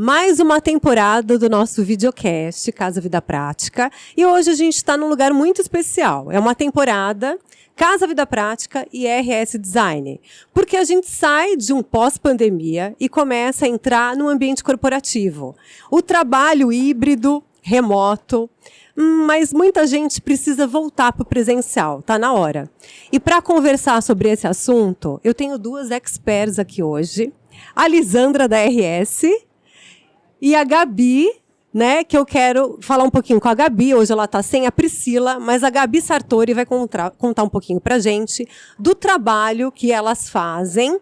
mais uma temporada do nosso videocast Casa Vida Prática. E hoje a gente está num lugar muito especial. É uma temporada Casa Vida Prática e RS Design. Porque a gente sai de um pós-pandemia e começa a entrar no ambiente corporativo. O trabalho híbrido, remoto, mas muita gente precisa voltar para o presencial, está na hora. E para conversar sobre esse assunto, eu tenho duas experts aqui hoje. A Lisandra da RS e a Gabi, né, que eu quero falar um pouquinho com a Gabi. Hoje ela está sem a Priscila, mas a Gabi Sartori vai contar um pouquinho para a gente do trabalho que elas fazem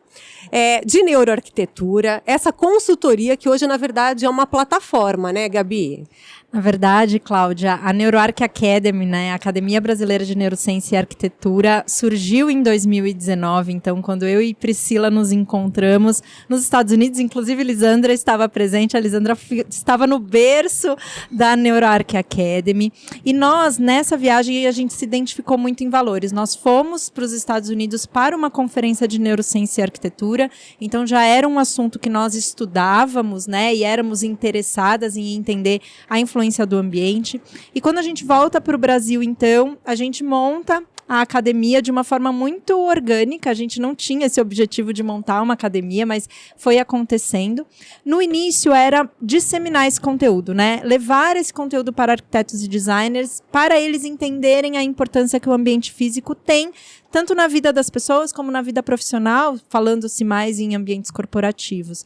de neuroarquitetura, essa consultoria que hoje, na verdade, é uma plataforma, né, Gabi? Na verdade, Cláudia, a NeuroArc Academy, né, a Academia Brasileira de Neurociência e Arquitetura, surgiu em 2019. Então, quando eu e Priscila nos encontramos nos Estados Unidos, inclusive Lisandra estava presente, a Lisandra estava no berço da NeuroArc Academy. E nós, nessa viagem, a gente se identificou muito em valores. Nós fomos para os Estados Unidos para uma conferência de neurociência e arquitetura, então já era um assunto que nós estudávamos, né, e éramos interessadas em entender a influência do ambiente. E quando a gente volta para o Brasil, então, a gente monta a academia de uma forma muito orgânica. A gente não tinha esse objetivo de montar uma academia, mas foi acontecendo. No início era disseminar esse conteúdo, né? Levar esse conteúdo para arquitetos e designers, para eles entenderem a importância que o ambiente físico tem, tanto na vida das pessoas como na vida profissional, falando-se mais em ambientes corporativos.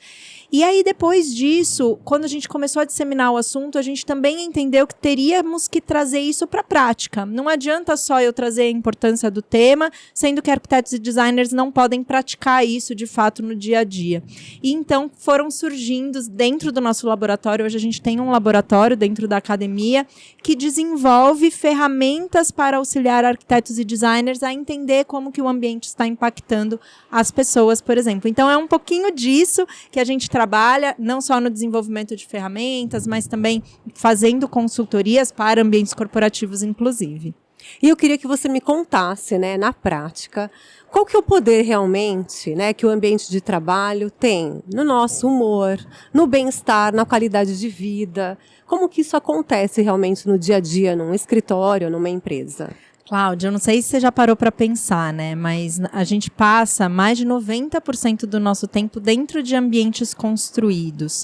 E aí, depois disso, quando a gente começou a disseminar o assunto, a gente também entendeu que teríamos que trazer isso para a prática. Não adianta só eu trazer a importância do tema, sendo que arquitetos e designers não podem praticar isso, de fato, no dia a dia. E então, foram surgindo dentro do nosso laboratório. Hoje a gente tem um laboratório dentro da academia que desenvolve ferramentas para auxiliar arquitetos e designers a entender como que o ambiente está impactando as pessoas, por exemplo. Então, é um pouquinho disso que a gente trabalha, não só no desenvolvimento de ferramentas, mas também fazendo consultorias para ambientes corporativos, inclusive. E eu queria que você me contasse, né, na prática, qual que é o poder realmente, né, que o ambiente de trabalho tem no nosso humor, no bem-estar, na qualidade de vida. Como que isso acontece realmente no dia a dia, num escritório, numa empresa? Cláudia, eu não sei se você já parou para pensar, né? Mas a gente passa mais de 90% do nosso tempo dentro de ambientes construídos.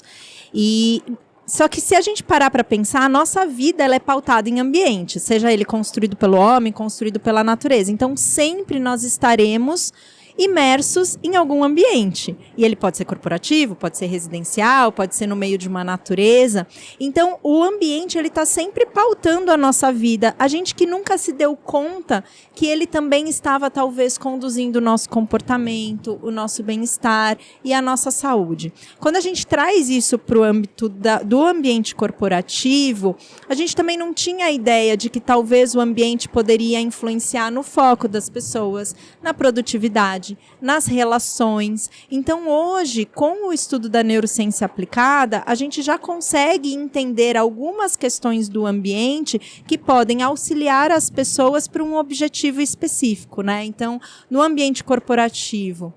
Só que se a gente parar para pensar, a nossa vida ela é pautada em ambiente, seja ele construído pelo homem, construído pela natureza. Então, sempre nós estaremos imersos em algum ambiente. E ele pode ser corporativo, pode ser residencial, pode ser no meio de uma natureza. Então, o ambiente ele está sempre pautando a nossa vida. A gente que nunca se deu conta que ele também estava, talvez, conduzindo o nosso comportamento, o nosso bem-estar e a nossa saúde. Quando a gente traz isso para o âmbito do ambiente corporativo, a gente também não tinha a ideia de que talvez o ambiente poderia influenciar no foco das pessoas, na produtividade, nas relações. Então, hoje, com o estudo da neurociência aplicada, a gente já consegue entender algumas questões do ambiente que podem auxiliar as pessoas para um objetivo específico, né? Então, no ambiente corporativo,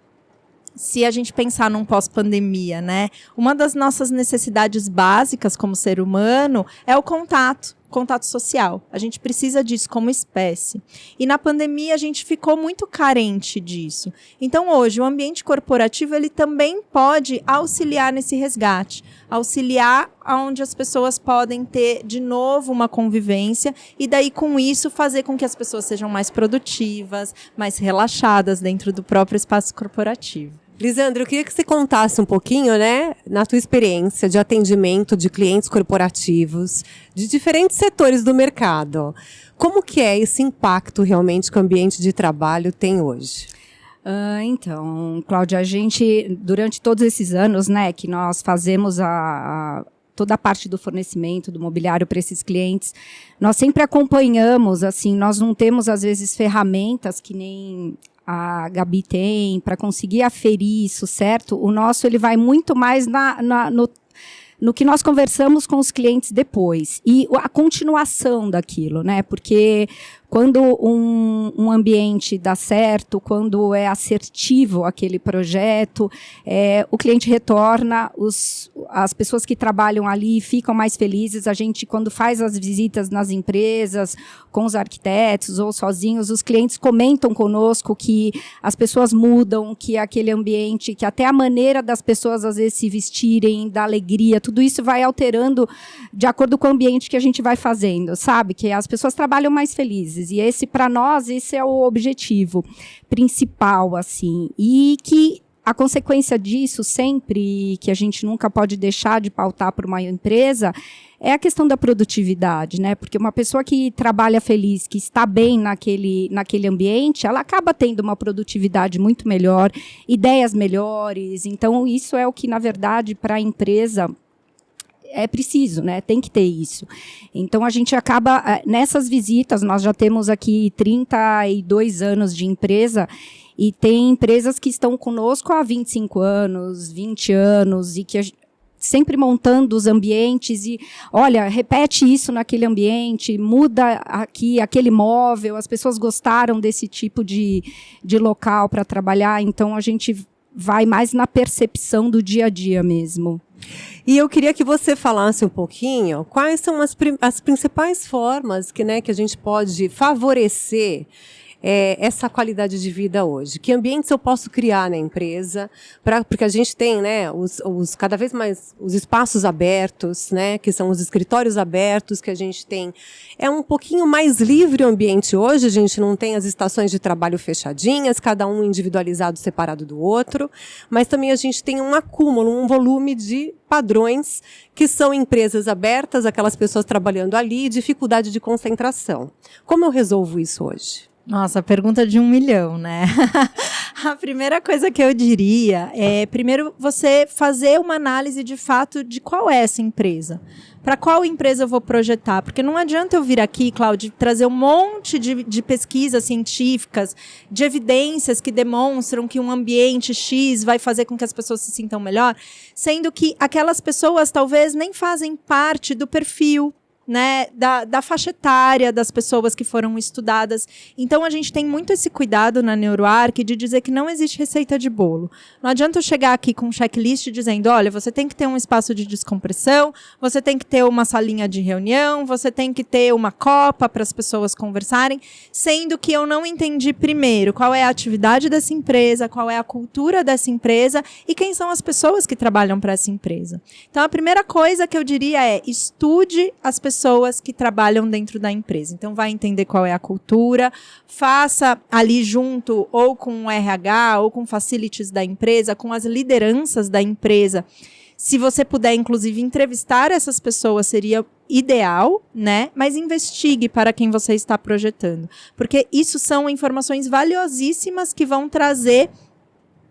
se a gente pensar num pós-pandemia, né? Uma das nossas necessidades básicas como ser humano é o contato social. A gente precisa disso como espécie. E na pandemia a gente ficou muito carente disso. Então hoje o ambiente corporativo ele também pode auxiliar nesse resgate, auxiliar onde as pessoas podem ter de novo uma convivência e daí com isso fazer com que as pessoas sejam mais produtivas, mais relaxadas dentro do próprio espaço corporativo. Lisandra, eu queria que você contasse um pouquinho, né, na tua experiência de atendimento de clientes corporativos, de diferentes setores do mercado. Como que é esse impacto realmente que o ambiente de trabalho tem hoje? Então, Cláudia, a gente, durante todos esses anos, né, que nós fazemos toda a parte do fornecimento, do mobiliário para esses clientes, nós sempre acompanhamos, assim, nós não temos, às vezes, ferramentas que nem a Gabi tem para conseguir aferir isso, certo? O nosso ele vai muito mais no que nós conversamos com os clientes depois e a continuação daquilo, né? Porque Quando um ambiente dá certo, quando é assertivo aquele projeto, o cliente retorna, as pessoas que trabalham ali ficam mais felizes. A gente, quando faz as visitas nas empresas, com os arquitetos ou sozinhos, os clientes comentam conosco que as pessoas mudam, que aquele ambiente, que até a maneira das pessoas, às vezes, se vestirem, da alegria, tudo isso vai alterando de acordo com o ambiente que a gente vai fazendo, sabe? Que as pessoas trabalham mais felizes. E esse, para nós, esse é o objetivo principal, assim. E que a consequência disso, sempre, que a gente nunca pode deixar de pautar para uma empresa, é a questão da produtividade, né? Porque uma pessoa que trabalha feliz, que está bem naquele ambiente, ela acaba tendo uma produtividade muito melhor, ideias melhores. Então, isso é o que, na verdade, para a empresa é preciso, né? Tem que ter isso. Então, a gente acaba, nessas visitas, nós já temos aqui 32 anos de empresa, e tem empresas que estão conosco há 25 anos, 20 anos, e que sempre montando os ambientes e, olha, repete isso naquele ambiente, muda aqui, aquele móvel, as pessoas gostaram desse tipo de local para trabalhar, então a gente vai mais na percepção do dia a dia mesmo. E eu queria que você falasse um pouquinho quais são as principais formas que a gente pode favorecer essa qualidade de vida hoje. Que ambientes eu posso criar na empresa, porque a gente tem, cada vez mais os espaços abertos, que são os escritórios abertos que a gente tem. É um pouquinho mais livre o ambiente hoje, a gente não tem as estações de trabalho fechadinhas, cada um individualizado, separado do outro, mas também a gente tem um acúmulo, um volume de padrões que são empresas abertas, aquelas pessoas trabalhando ali, dificuldade de concentração. Como eu resolvo isso hoje? Nossa, pergunta de 1 milhão, né? A primeira coisa que eu diria é, primeiro, você fazer uma análise de fato de qual é essa empresa. Para qual empresa eu vou projetar? Porque não adianta eu vir aqui, Cláudia, trazer um monte de pesquisas científicas, de evidências que demonstram que um ambiente X vai fazer com que as pessoas se sintam melhor, sendo que aquelas pessoas talvez nem fazem parte do perfil, né, da faixa etária das pessoas que foram estudadas. Então, a gente tem muito esse cuidado na NeuroArc de dizer que não existe receita de bolo. Não adianta eu chegar aqui com um checklist dizendo, olha, você tem que ter um espaço de descompressão, você tem que ter uma salinha de reunião, você tem que ter uma copa para as pessoas conversarem, sendo que eu não entendi primeiro qual é a atividade dessa empresa, qual é a cultura dessa empresa e quem são as pessoas que trabalham para essa empresa. Então, a primeira coisa que eu diria é, estude as pessoas que trabalham dentro da empresa. Então, vai entender qual é a cultura, faça ali junto, ou com o RH, ou com facilities da empresa, com as lideranças da empresa. Se você puder, inclusive, entrevistar essas pessoas, seria ideal, né? Mas investigue para quem você está projetando. Porque isso são informações valiosíssimas que vão trazer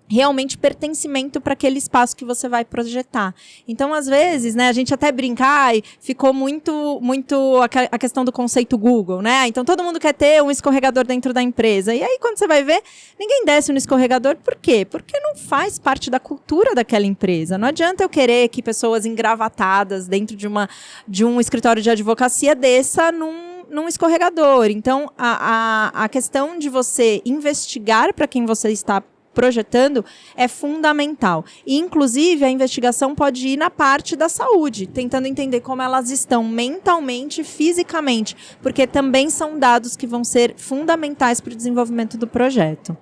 realmente pertencimento para aquele espaço que você vai projetar. Então, às vezes, né, a gente até brinca, ficou muito a questão do conceito Google, né? Então, todo mundo quer ter um escorregador dentro da empresa. E aí, quando você vai ver, ninguém desce no escorregador. Por quê? Porque não faz parte da cultura daquela empresa. Não adianta eu querer que pessoas engravatadas dentro de um escritório de advocacia desça num escorregador. Então, a questão de você investigar para quem você está projetando é fundamental. E, inclusive, a investigação pode ir na parte da saúde, tentando entender como elas estão mentalmente, fisicamente, porque também são dados que vão ser fundamentais para o desenvolvimento do projeto.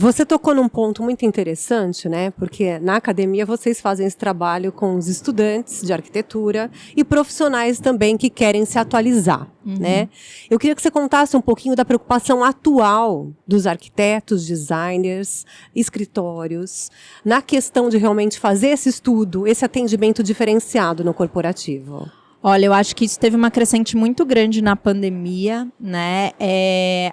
Você tocou num ponto muito interessante, né? Porque na academia vocês fazem esse trabalho com os estudantes de arquitetura e profissionais também que querem se atualizar, né? Eu queria que você contasse um pouquinho da preocupação atual dos arquitetos, designers, escritórios, na questão de realmente fazer esse estudo, esse atendimento diferenciado no corporativo. Olha, eu acho que isso teve uma crescente muito grande na pandemia, né?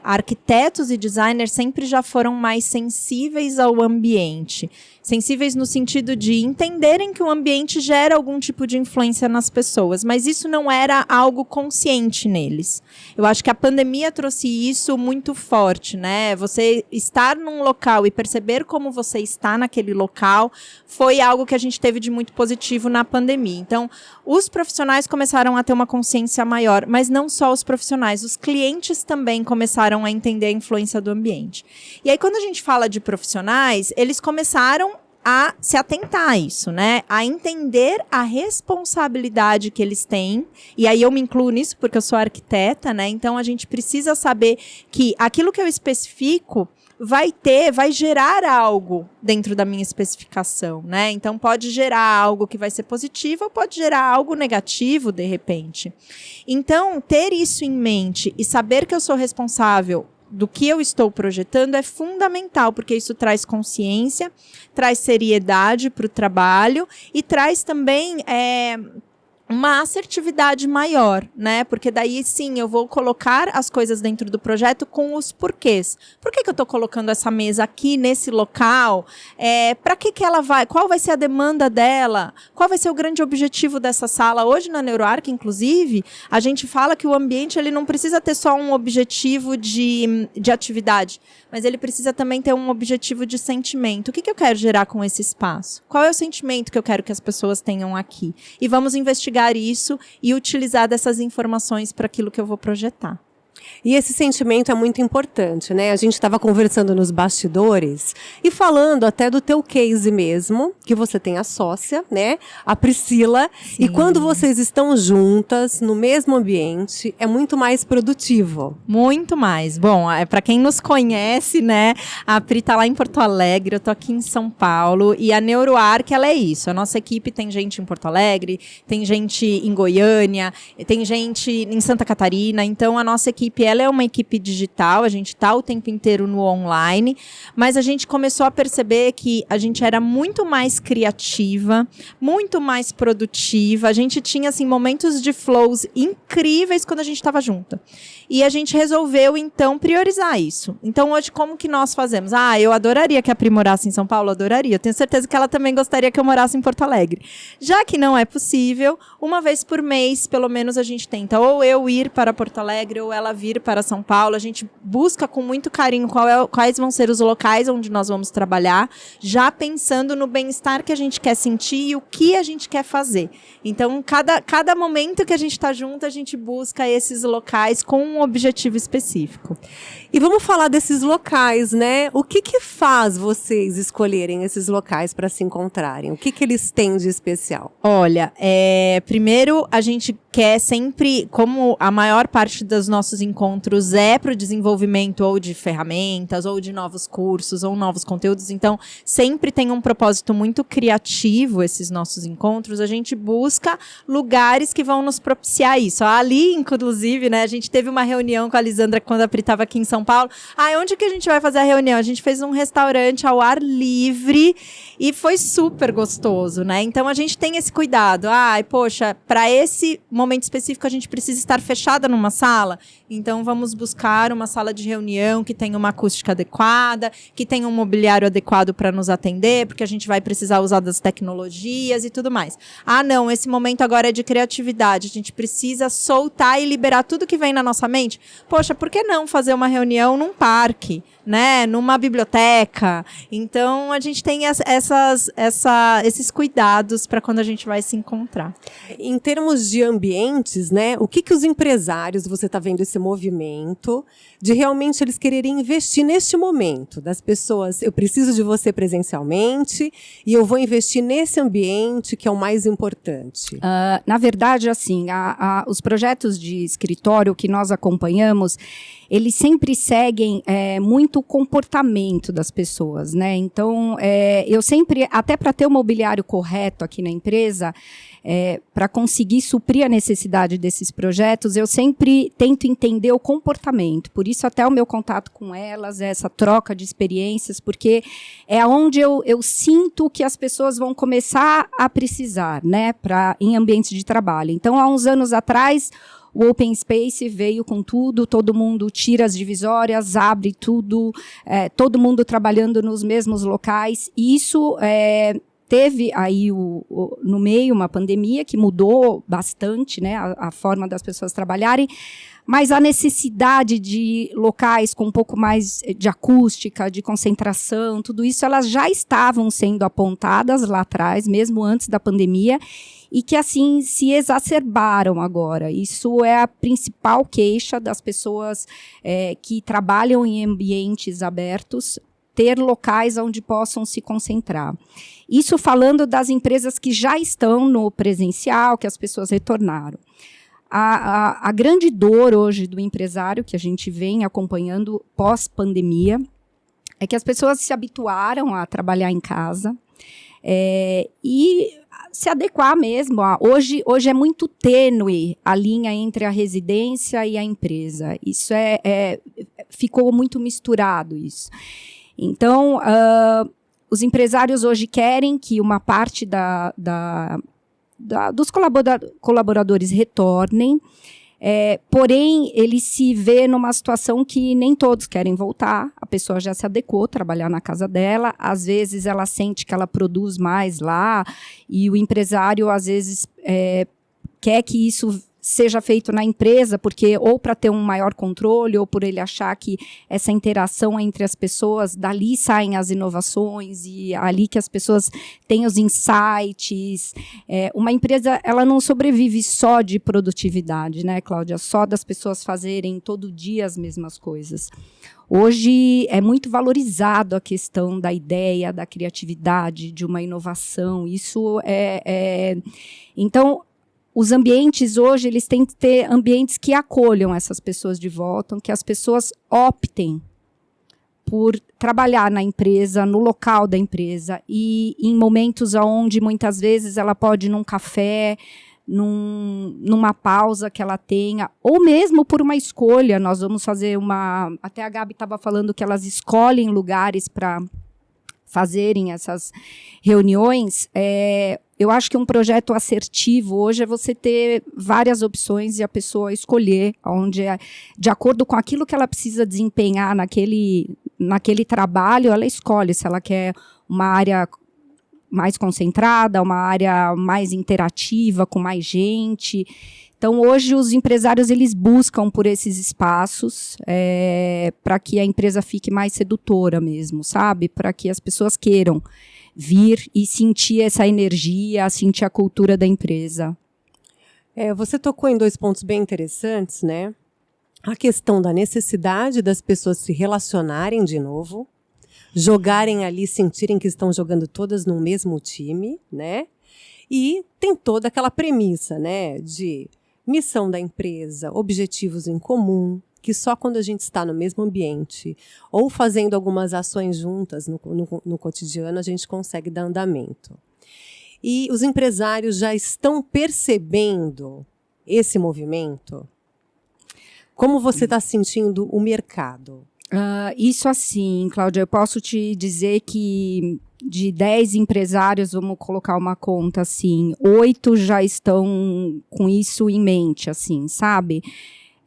Arquitetos e designers sempre já foram mais sensíveis ao ambiente. Sensíveis no sentido de entenderem que o ambiente gera algum tipo de influência nas pessoas, mas isso não era algo consciente neles. Eu acho que a pandemia trouxe isso muito forte, né? Você estar num local e perceber como você está naquele local foi algo que a gente teve de muito positivo na pandemia. Então, os profissionais começaram a ter uma consciência maior, mas não só os profissionais, os clientes também começaram a entender a influência do ambiente. E aí, quando a gente fala de profissionais, eles começaram a se atentar a isso, né? A entender a responsabilidade que eles têm. E aí eu me incluo nisso porque eu sou arquiteta, né? Então a gente precisa saber que aquilo que eu especifico vai gerar algo dentro da minha especificação, né? Então pode gerar algo que vai ser positivo ou pode gerar algo negativo de repente. Então, ter isso em mente e saber que eu sou responsável do que eu estou projetando é fundamental, porque isso traz consciência, traz seriedade para o trabalho e traz também uma assertividade maior, né? Porque daí sim eu vou colocar as coisas dentro do projeto com os porquês. Por que eu estou colocando essa mesa aqui nesse local? Para que ela vai? Qual vai ser a demanda dela? Qual vai ser o grande objetivo dessa sala? Hoje na NeuroArc, inclusive, a gente fala que o ambiente ele não precisa ter só um objetivo de atividade, mas ele precisa também ter um objetivo de sentimento. O que eu quero gerar com esse espaço? Qual é o sentimento que eu quero que as pessoas tenham aqui? E vamos investigar isso e utilizar dessas informações para aquilo que eu vou projetar. E esse sentimento é muito importante, né? A gente estava conversando nos bastidores e falando até do teu case mesmo, que você tem a sócia, né? A Priscila. Sim. E quando vocês estão juntas, no mesmo ambiente, é muito mais produtivo. Muito mais. Bom, para quem nos conhece, né? A Pri tá lá em Porto Alegre, eu tô aqui em São Paulo. E a NeuroArc, ela é isso. A nossa equipe tem gente em Porto Alegre, tem gente em Goiânia, tem gente em Santa Catarina. Então, a nossa equipe ela é uma equipe digital, a gente está o tempo inteiro no online, mas a gente começou a perceber que a gente era muito mais criativa, muito mais produtiva, a gente tinha assim, momentos de flows incríveis quando a gente estava junta. E a gente resolveu, então, priorizar isso. Então, hoje, como que nós fazemos? Eu adoraria que a Pri morasse em São Paulo, adoraria. Eu tenho certeza que ela também gostaria que eu morasse em Porto Alegre. Já que não é possível, uma vez por mês, pelo menos, a gente tenta ou eu ir para Porto Alegre ou ela vir para São Paulo. A gente busca com muito carinho quais vão ser os locais onde nós vamos trabalhar, já pensando no bem-estar que a gente quer sentir e o que a gente quer fazer. Então, cada momento que a gente está junto, a gente busca esses locais com um objetivo específico. E vamos falar desses locais, né? O que faz vocês escolherem esses locais para se encontrarem? O que eles têm de especial? Olha, primeiro a gente quer sempre, como a maior parte dos nossos encontros é para o desenvolvimento ou de ferramentas, ou de novos cursos, ou novos conteúdos, então sempre tem um propósito muito criativo esses nossos encontros, a gente busca lugares que vão nos propiciar isso. Ali, inclusive, né, a gente teve uma reunião com a Lisandra quando a Pri estava aqui em São Paulo. Onde que a gente vai fazer a reunião? A gente fez um restaurante ao ar livre e foi super gostoso, né? Então a gente tem esse cuidado. Poxa, para esse momento específico a gente precisa estar fechada numa sala, então vamos buscar uma sala de reunião que tenha uma acústica adequada, que tenha um mobiliário adequado para nos atender, porque a gente vai precisar usar das tecnologias e tudo mais. Não, esse momento agora é de criatividade, a gente precisa soltar e liberar tudo que vem na nossa mente. Poxa, por que não fazer uma reunião num parque, né? Numa biblioteca? Então, a gente tem esses cuidados para quando a gente vai se encontrar. Em termos de ambientes, né? O que os empresários, você está vendo esse movimento de realmente eles quererem investir neste momento, das pessoas, eu preciso de você presencialmente e eu vou investir nesse ambiente que é o mais importante? Na verdade, assim, os projetos de escritório que nós acompanhamos, eles sempre seguem muito o comportamento das pessoas, né? Então, eu sempre, até para ter o mobiliário correto aqui na empresa, para conseguir suprir a necessidade desses projetos, eu sempre tento entender o comportamento. Por isso, até o meu contato com elas, essa troca de experiências, porque é onde eu sinto que as pessoas vão começar a precisar, né, em ambientes de trabalho. Então, há uns anos atrás, o Open Space veio com tudo, todo mundo tira as divisórias, abre tudo, todo mundo trabalhando nos mesmos locais. E isso teve aí no meio uma pandemia que mudou bastante, né, a forma das pessoas trabalharem, mas a necessidade de locais com um pouco mais de acústica, de concentração, tudo isso, elas já estavam sendo apontadas lá atrás, mesmo antes da pandemia, e que, assim, se exacerbaram agora. Isso é a principal queixa das pessoas que trabalham em ambientes abertos, ter locais onde possam se concentrar. Isso falando das empresas que já estão no presencial, que as pessoas retornaram. A grande dor hoje do empresário, que a gente vem acompanhando pós-pandemia, é que as pessoas se habituaram a trabalhar em casa e se adequar mesmo. Hoje é muito tênue a linha entre a residência e a empresa. Isso ficou muito misturado, isso. Então, os empresários hoje querem que uma parte dos colaboradores retornem, porém, ele se vê numa situação que nem todos querem voltar, a pessoa já se adequou a trabalhar na casa dela, às vezes ela sente que ela produz mais lá, e o empresário, às vezes, quer que isso seja feito na empresa, porque ou para ter um maior controle, ou por ele achar que essa interação entre as pessoas, dali saem as inovações, e ali que as pessoas têm os insights. Uma empresa, ela não sobrevive só de produtividade, né, Cláudia? Só das pessoas fazerem todo dia as mesmas coisas. Hoje é muito valorizado a questão da ideia, da criatividade, de uma inovação. Isso Então, os ambientes hoje, eles têm que ter ambientes que acolham essas pessoas de volta, que as pessoas optem por trabalhar na empresa, no local da empresa, e em momentos onde, muitas vezes, ela pode ir num café, numa pausa que ela tenha, ou mesmo por uma escolha. Nós vamos fazer até a Gabi estava falando que elas escolhem lugares para fazerem essas reuniões. Eu acho que um projeto assertivo hoje é você ter várias opções e a pessoa escolher onde de acordo com aquilo que ela precisa desempenhar naquele trabalho, ela escolhe se ela quer uma área mais concentrada, uma área mais interativa, com mais gente. Então, hoje, os empresários, eles buscam por esses espaços para que a empresa fique mais sedutora mesmo, sabe? Para que as pessoas queiram vir e sentir essa energia, sentir a cultura da empresa. Você tocou em 2 pontos bem interessantes, né? A questão da necessidade das pessoas se relacionarem de novo, jogarem ali, sentirem que estão jogando todas no mesmo time, né? E tem toda aquela premissa, né, de missão da empresa, objetivos em comum, que só quando a gente está no mesmo ambiente ou fazendo algumas ações juntas no cotidiano, a gente consegue dar andamento. E os empresários já estão percebendo esse movimento? Como você está sentindo o mercado? Isso assim, Cláudia, eu posso te dizer que de 10 empresários, vamos colocar uma conta assim, 8 já estão com isso em mente, assim, sabe?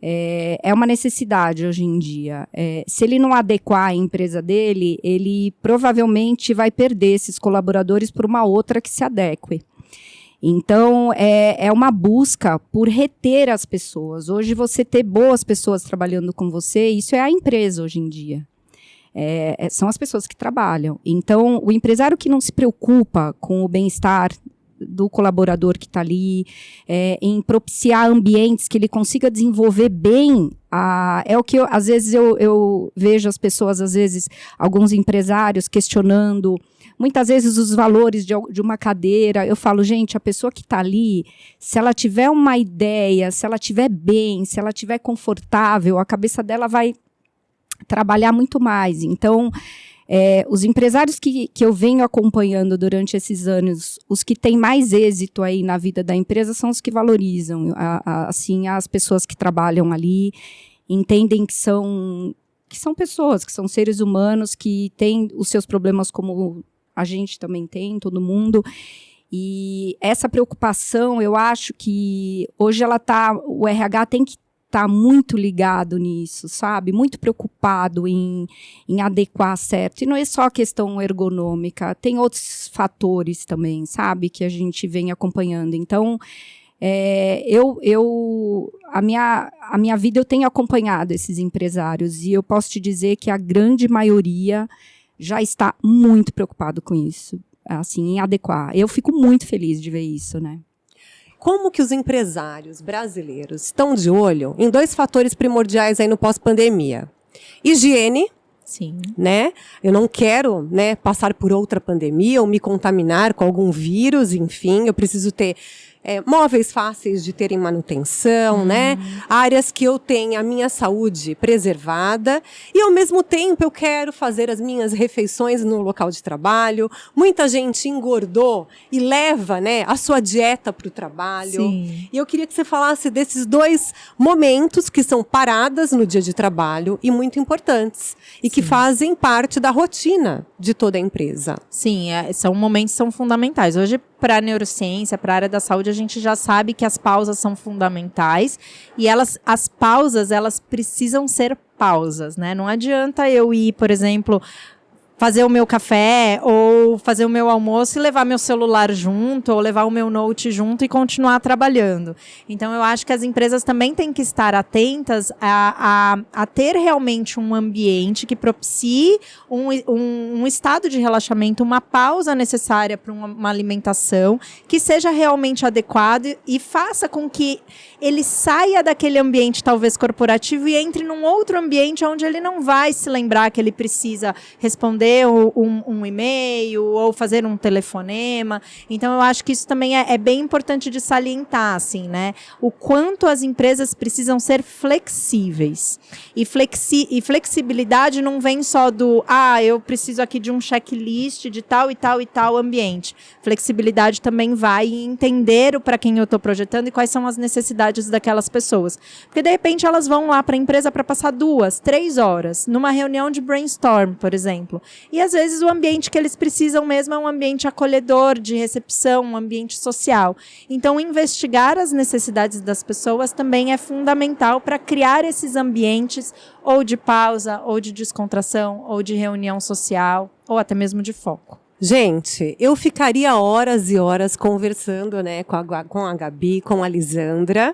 É uma necessidade hoje em dia. Se ele não adequar a empresa dele, ele provavelmente vai perder esses colaboradores por uma outra que se adeque. Então, é uma busca por reter as pessoas. Hoje, você ter boas pessoas trabalhando com você, isso é a empresa hoje em dia. São as pessoas que trabalham. Então, o empresário que não se preocupa com o bem-estar do colaborador que está ali, em propiciar ambientes que ele consiga desenvolver bem, é o que às vezes eu vejo as pessoas, às vezes, alguns empresários questionando, muitas vezes, os valores de uma cadeira. Eu falo, gente, a pessoa que está ali, se ela tiver uma ideia, se ela estiver bem, se ela estiver confortável, a cabeça dela vai trabalhar muito mais. Então, os empresários que eu venho acompanhando durante esses anos, os que têm mais êxito aí na vida da empresa são os que valorizam assim, as pessoas que trabalham ali, entendem que são pessoas, que são seres humanos, que têm os seus problemas como a gente também tem, todo mundo. E essa preocupação, eu acho que hoje o RH tem que está muito ligado nisso, sabe? Muito preocupado em adequar certo. E não é só a questão ergonômica, tem outros fatores também, sabe? Que a gente vem acompanhando. Então, a minha vida eu tenho acompanhado esses empresários e eu posso te dizer que a grande maioria já está muito preocupado com isso, assim, em adequar. Eu fico muito feliz de ver isso, né? Como que os empresários brasileiros estão de olho em 2 fatores primordiais aí no pós-pandemia? Higiene, Sim. né? Eu não quero, né, passar por outra pandemia ou me contaminar com algum vírus, enfim, eu preciso ter móveis fáceis de terem manutenção, né? Áreas que eu tenha a minha saúde preservada e, ao mesmo tempo, eu quero fazer as minhas refeições no local de trabalho. Muita gente engordou e leva, né, a sua dieta para o trabalho. Sim. E eu queria que você falasse desses 2 momentos que são paradas no dia de trabalho e muito importantes e que fazem parte da rotina de toda a empresa. Sim, são momentos que são fundamentais. Hoje, para a neurociência, para a área da saúde, a gente já sabe que as pausas são fundamentais e as pausas, elas precisam ser pausas, né? Não adianta eu ir, por exemplo, fazer o meu café ou fazer o meu almoço e levar meu celular junto ou levar o meu note junto e continuar trabalhando. Então, eu acho que as empresas também têm que estar atentas a ter realmente um ambiente que propicie um estado de relaxamento, uma pausa necessária para uma alimentação que seja realmente adequada e faça com que ele saia daquele ambiente talvez corporativo e entre num outro ambiente onde ele não vai se lembrar que ele precisa responder um e-mail ou fazer um telefonema. Então, eu acho que isso também é bem importante de salientar, assim, né? O quanto as empresas precisam ser flexíveis. E flexibilidade não vem só do, eu preciso aqui de um checklist de tal e tal e tal ambiente. Flexibilidade também vai entender para quem eu estou projetando e quais são as necessidades daquelas pessoas. Porque, de repente, elas vão lá para a empresa para passar 2, 3 horas numa reunião de brainstorm, por exemplo. E, às vezes, o ambiente que eles precisam mesmo é um ambiente acolhedor, de recepção, um ambiente social. Então, investigar as necessidades das pessoas também é fundamental para criar esses ambientes ou de pausa, ou de descontração, ou de reunião social, ou até mesmo de foco. Gente, eu ficaria horas e horas conversando, né, com a Gabi, com a Lisandra,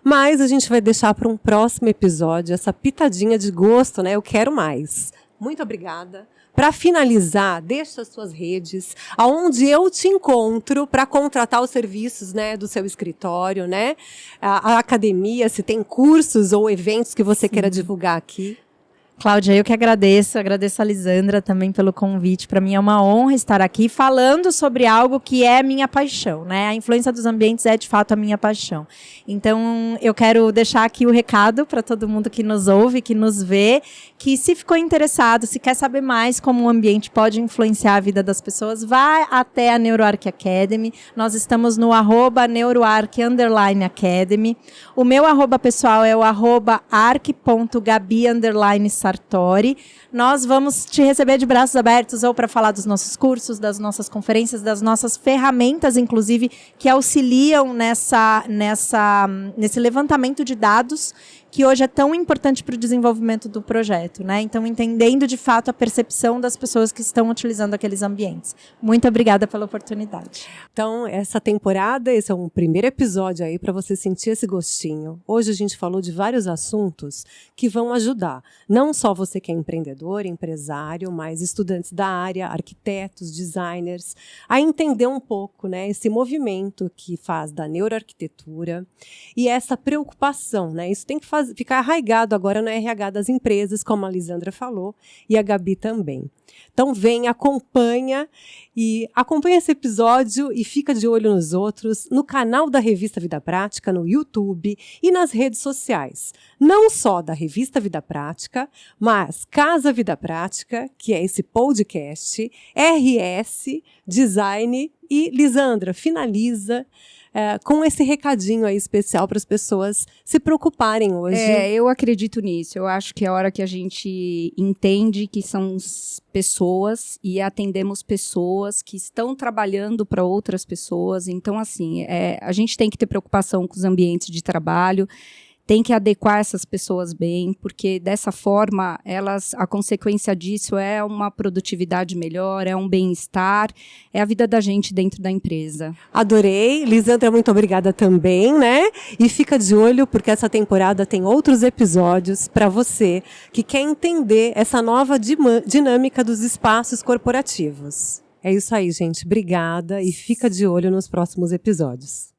mas a gente vai deixar para um próximo episódio essa pitadinha de gosto, né? Eu quero mais. Muito obrigada. Para finalizar, deixa as suas redes, aonde eu te encontro para contratar os serviços, né, do seu escritório, né? A academia, se tem cursos ou eventos que você queira divulgar aqui. Cláudia, eu que agradeço a Lisandra também pelo convite. Para mim é uma honra estar aqui falando sobre algo que é minha paixão, né? A influência dos ambientes é de fato a minha paixão. Então, eu quero deixar aqui o recado para todo mundo que nos ouve, que nos vê, que se ficou interessado, se quer saber mais como o ambiente pode influenciar a vida das pessoas, vá até a NeuroArc Academy. Nós estamos no @neuroarc_academy. O meu @ pessoal é o @arc.gabi_sartori. Nós vamos te receber de braços abertos ou para falar dos nossos cursos, das nossas conferências, das nossas ferramentas, inclusive, que auxiliam nesse levantamento de dados que hoje é tão importante para o desenvolvimento do projeto, né? Então, entendendo de fato a percepção das pessoas que estão utilizando aqueles ambientes. Muito obrigada pela oportunidade. Então, essa temporada, esse é um primeiro episódio aí para você sentir esse gostinho. Hoje a gente falou de vários assuntos que vão ajudar, não só você que é empreendedor, empresário, mas estudantes da área, arquitetos, designers, a entender um pouco, né, esse movimento que faz da neuroarquitetura e essa preocupação, né? Isso tem que ficar arraigado agora no RH das empresas, como a Lisandra falou, e a Gabi também. Então vem, acompanha esse episódio e fica de olho nos outros, no canal da Revista Vida Prática, no YouTube e nas redes sociais. Não só da Revista Vida Prática, mas Casa Vida Prática, que é esse podcast, RS, Design e Lisandra finaliza com esse recadinho aí especial para as pessoas se preocuparem hoje. Eu acredito nisso. Eu acho que é a hora que a gente entende que são pessoas e atendemos pessoas que estão trabalhando para outras pessoas. Então, assim, a gente tem que ter preocupação com os ambientes de trabalho, tem que adequar essas pessoas bem, porque dessa forma, a consequência disso é uma produtividade melhor, é um bem-estar, é a vida da gente dentro da empresa. Adorei. Lisandra, muito obrigada também, né? E fica de olho, porque essa temporada tem outros episódios para você que quer entender essa nova dinâmica dos espaços corporativos. É isso aí, gente. Obrigada e fica de olho nos próximos episódios.